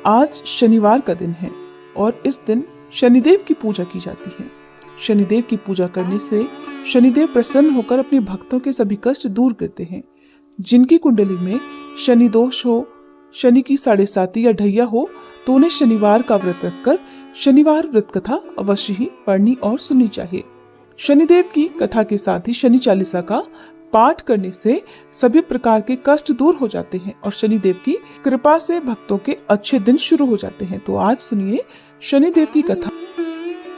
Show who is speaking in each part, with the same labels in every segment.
Speaker 1: आज शनिवार का दिन है और इस दिन शनिदेव की पूजा की जाती है। शनिदेव की पूजा करने से शनिदेव प्रसन्न होकर अपने भक्तों के सभी कष्ट दूर करते हैं। जिनकी कुंडली में शनि दोष हो, शनि की 7.5 या ढैया हो, तो उन्हें शनिवार का व्रत रखकर शनिवार व्रत कथा अवश्य ही पढ़नी और सुननी चाहिए। शनिदेव की कथा के साथ ही शनि चालीसा का पाठ करने से सभी प्रकार के कष्ट दूर हो जाते हैं और शनिदेव की कृपा से भक्तों के अच्छे दिन शुरू हो जाते हैं। तो आज सुनिए शनिदेव की कथा।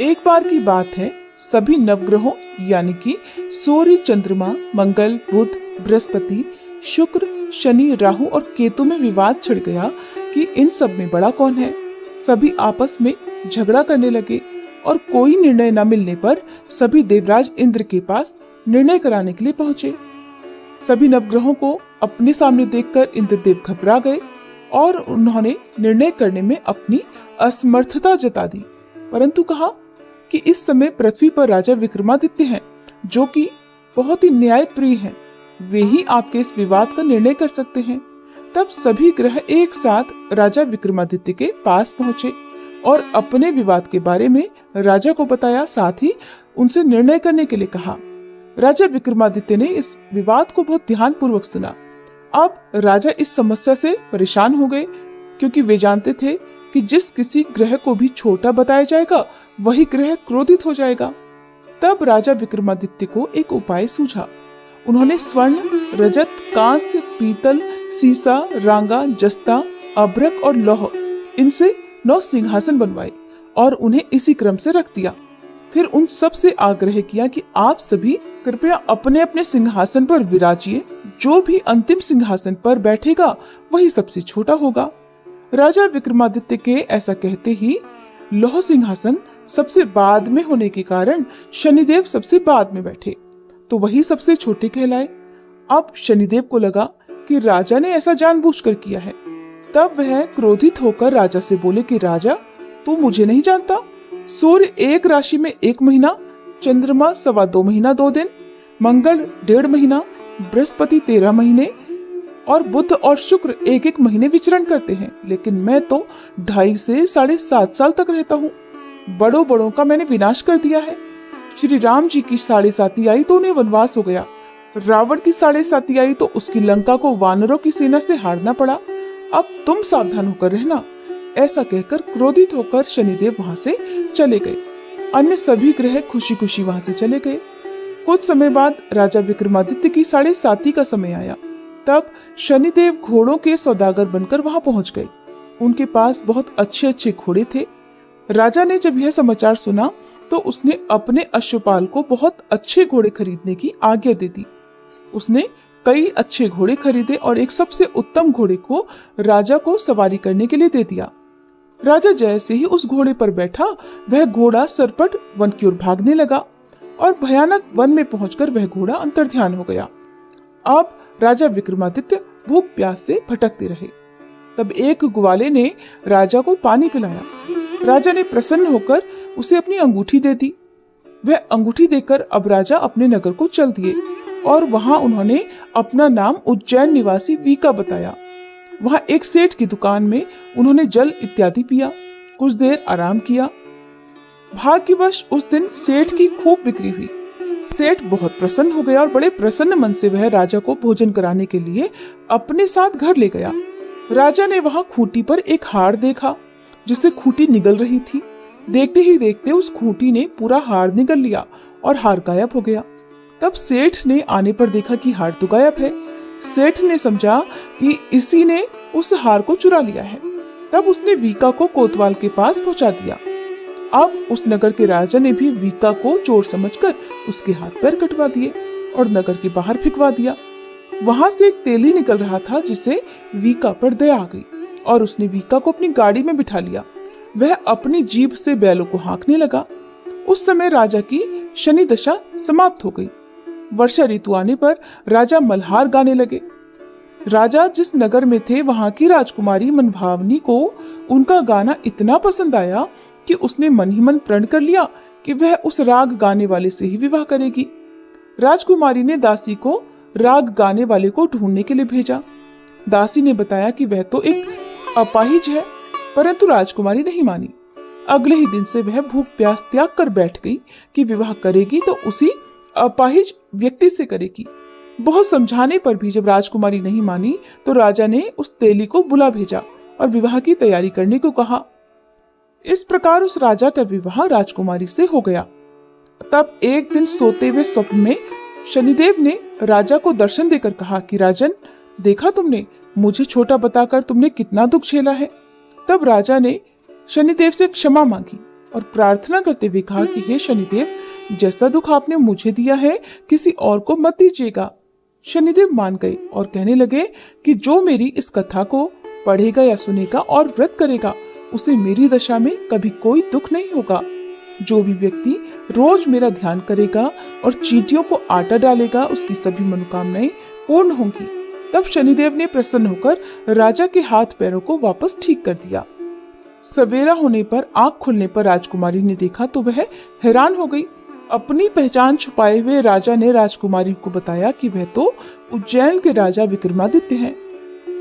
Speaker 1: एक बार की बात है, सभी नवग्रहों यानी कि सूर्य, चंद्रमा, मंगल, बुध, बृहस्पति, शुक्र, शनि, राहु और केतु में विवाद छिड़ गया कि इन सब में बड़ा कौन है। सभी आपस में झगड़ा करने लगे और कोई निर्णय न मिलने पर सभी देवराज इंद्र के पास निर्णय कराने के लिए पहुंचे। सभी नवग्रहों को अपने सामने देखकर इंद्रदेव घबरा गए और उन्होंने निर्णय करने में अपनी असमर्थता जता दी। परंतु कहा कि इस समय पृथ्वी पर राजा विक्रमादित्य हैं, जो कि बहुत ही न्यायप्रिय हैं। वे ही आपके इस विवाद का निर्णय कर सकते हैं। तब सभी ग्रह एक साथ राजा विक्रमादित्य के पास पहुंचे और अपने विवाद के बारे में राजा को बताया, साथ ही उनसे निर्णय करने के लिए कहा। राजा विक्रमादित्य ने इस विवाद को बहुत ध्यान पूर्वक सुना। अब राजा इस समस्या से परेशान हो गए, क्योंकि वे जानते थे कि जिस किसी ग्रह को भी छोटा बताया जाएगा वही ग्रह क्रोधित हो जाएगा। तब राजा विक्रमादित्य को एक उपाय सूझा। उन्होंने स्वर्ण, रजत, कांस्य, पीतल, सीसा, रांगा, जस्ता, अभ्रक और लौह, इनसे 9 सिंहासन बनवाए और उन्हें इसी क्रम से रख दिया। फिर उन सब से आग्रह किया कि आप सभी कृपया अपने अपने सिंहासन पर विराजिए। जो भी अंतिम सिंहासन पर बैठेगा वही सबसे छोटा होगा। राजा विक्रमादित्य के ऐसा कहते ही लौह सिंहासन सबसे बाद में होने के कारण शनिदेव सबसे बाद में बैठे, तो वही सबसे छोटे कहलाए। अब शनिदेव को लगा कि राजा ने ऐसा जानबूझकर किया है। तब वह क्रोधित होकर राजा से बोले कि राजा, तू मुझे नहीं जानता। सूर्य एक राशि में 1 महीना, चंद्रमा 2.25 महीना 2 दिन, मंगल 1.5 महीना, बृहस्पति 13 महीने और बुध और शुक्र 1-1 महीने विचरण करते हैं, लेकिन मैं तो 2.5 से 7.5 साल तक रहता हूँ। बड़ों बड़ों का मैंने विनाश कर दिया है। श्री राम जी की 7.5 आई तो उन्हें वनवास हो गया। रावण की 7.5 आई तो उसकी लंका को वानरों की सेना से हारना पड़ा। अब तुम सावधान होकर रहना। ऐसा कहकर क्रोधित होकर शनिदेव वहां से चले गए। अन्य सभी ग्रह खुशी खुशी वहां से चले गए। कुछ समय बाद राजा विक्रमादित्य की 7.5 का समय आया। तब शनिदेव घोड़ों के सौदागर बनकर वहां पहुंच गए। उनके पास बहुत अच्छे अच्छे घोड़े थे। राजा ने जब यह समाचार सुना तो उसने अपने अश्वपाल को बहुत अच्छे घोड़े खरीदने की आज्ञा दे दी। उसने कई अच्छे घोड़े खरीदे और एक सबसे उत्तम घोड़े को राजा को सवारी करने के लिए दे दिया। राजा जैसे ही उस घोड़े पर बैठा, वह घोड़ा सरपट वन की ओर भागने लगा और भयानक वन में पहुंचकर वह घोड़ा अंतर्ध्यान हो गया। अब राजा विक्रमादित्य भूख प्यास से भटकते रहे। तब एक ग्वाले ने राजा को पानी पिलाया। राजा ने प्रसन्न होकर उसे अपनी अंगूठी दे दी। वह अंगूठी देकर अब राजा अपने नगर को चल दिए और वहां उन्होंने अपना नाम उज्जैन निवासी वीका बताया। वहां एक सेठ की दुकान में उन्होंने जल इत्यादि पिया। कुछ देर आराम किया। भाग्यवश उस दिन सेठ की खूब बिक्री हुई। सेठ बहुत प्रसन्न हो गया और बड़े प्रसन्न मन से वह राजा को भोजन कराने के लिए अपने साथ घर ले गया। राजा ने वहां खूंटी पर एक हार देखा, जिससे खूंटी निगल रही थी। देखते ही देखते उस खूंटी ने पूरा हार निगल लिया और हार गायब हो गया। तब सेठ ने आने पर देखा कि हार तो गायब है। सेठ ने समझा कि इसी ने उस हार को चुरा लिया है। तब उसने वीका को कोतवाल के पास पहुंचा दिया। अब उस नगर के राजा ने भी वीका को चोर समझकर उसके हाथ पैर कटवा दिए और नगर के बाहर फेंकवा दिया। वहां से एक तेली निकल रहा था, जिसे वीका पर दया आ गई और उसने वीका को अपनी गाड़ी में बिठा लिया। वह अपनी जीभ से बैलों को हाँकने लगा। उस समय राजा की शनि दशा समाप्त हो गई। वर्षा ऋतु आने पर राजा मल्हार गाने लगे। राजा जिस नगर में थे वहां की राजकुमारी मनभावनी को उनका गाना इतना पसंद आया कि उसने मन ही मन प्रण कर लिया कि वह उस राग गाने वाले से ही विवाह करेगी। राजकुमारी ने दासी को राग गाने वाले को ढूंढने के लिए भेजा। दासी ने बताया कि वह तो एक अपाहिज है, परंतु राजकुमारी नहीं मानी। अगले ही दिन से वह भूख प्यास त्याग कर बैठ गई कि विवाह करेगी तो उसी अपाहिज व्यक्ति से करेगी। बहुत समझाने पर भी जब राजकुमारी नहीं मानी तो राजा ने उस तेली को बुला भेजा और विवाह की तैयारी करने को कहा। इस प्रकार उस राजा का विवाह राजकुमारी से हो गया। तब एक दिन सोते हुए स्वप्न में शनिदेव ने राजा को दर्शन देकर कहा कि राजन, देखा तुमने, मुझे छोटा बताकर तुमने कितना दुख झेला है। तब राजा ने शनिदेव से क्षमा मांगी और प्रार्थना करते हुए कहा कि हे शनिदेव, जैसा दुख आपने मुझे दिया है किसी और को मत दीजिएगा। शनिदेव मान गए और कहने लगे कि जो मेरी इस कथा को पढ़ेगा या सुनेगा और व्रत करेगा उसे मेरी दशा में कभी कोई दुख नहीं होगा। जो भी व्यक्ति रोज मेरा ध्यान करेगा और चींटियों को आटा डालेगा उसकी सभी मनोकामनाएं पूर्ण होंगी। तब शनिदेव ने प्रसन्न होकर राजा के हाथ पैरों को वापस ठीक कर दिया। सवेरा होने पर आंख खुलने पर राजकुमारी ने देखा तो वह हैरान हो गई। अपनी पहचान छुपाए हुए राजा ने राजकुमारी को बताया कि वह तो उज्जैन के राजा विक्रमादित्य हैं।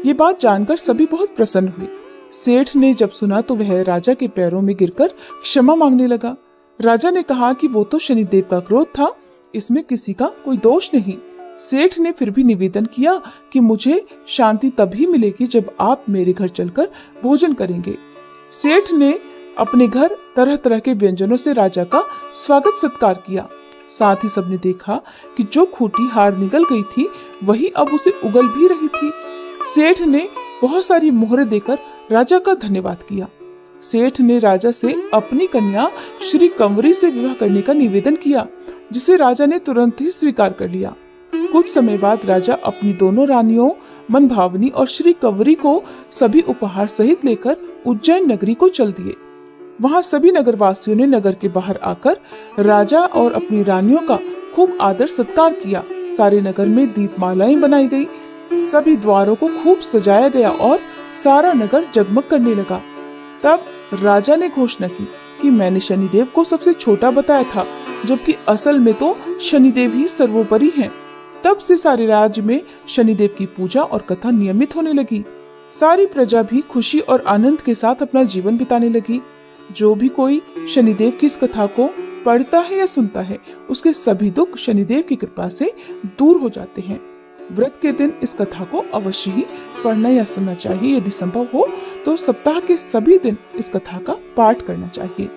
Speaker 1: ये बात जानकर सभी बहुत प्रसन्न हुए। सेठ ने जब सुना तो वह राजा के पैरों में गिरकर क्षमा मांगने लगा। राजा ने कहा कि वो तो शनिदेव का क्रोध था, इसमें किसी का कोई दोष नहीं। सेठ ने फिर भी निवेदन किया कि मुझे शांति तभी मिलेगी जब आप मेरे घर चलकर भोजन करेंगे। सेठ ने अपने घर तरह तरह के व्यंजनों से राजा का स्वागत सत्कार किया। साथ ही सबने देखा कि जो खूंटी हार निकल गई थी वही अब उसे उगल भी रही थी। सेठ ने बहुत सारी मोहरें देकर राजा का धन्यवाद किया। सेठ ने राजा से अपनी कन्या श्री कंवरी से विवाह करने का निवेदन किया, जिसे राजा ने तुरंत ही स्वीकार कर लिया। कुछ समय बाद राजा अपनी दोनों रानियों मनभावनी और श्री कंवरी को सभी उपहार सहित लेकर उज्जैन नगरी को चल दिए। वहां सभी नगरवासियों ने नगर के बाहर आकर राजा और अपनी रानियों का खूब आदर सत्कार किया। सारे नगर में दीपमालाएं बनाई गई, सभी द्वारों को खूब सजाया गया और सारा नगर जगमग करने लगा। तब राजा ने घोषणा की कि मैंने शनिदेव को सबसे छोटा बताया था, जबकि असल में तो शनिदेव ही सर्वोपरि हैं। तब से सारे राज्य में शनिदेव की पूजा और कथा नियमित होने लगी। सारी प्रजा भी खुशी और आनंद के साथ अपना जीवन बिताने लगी। जो भी कोई शनिदेव की इस कथा को पढ़ता है या सुनता है, उसके सभी दुख शनिदेव की कृपा से दूर हो जाते हैं। व्रत के दिन इस कथा को अवश्य ही पढ़ना या सुनना चाहिए। यदि संभव हो तो सप्ताह के सभी दिन इस कथा का पाठ करना चाहिए।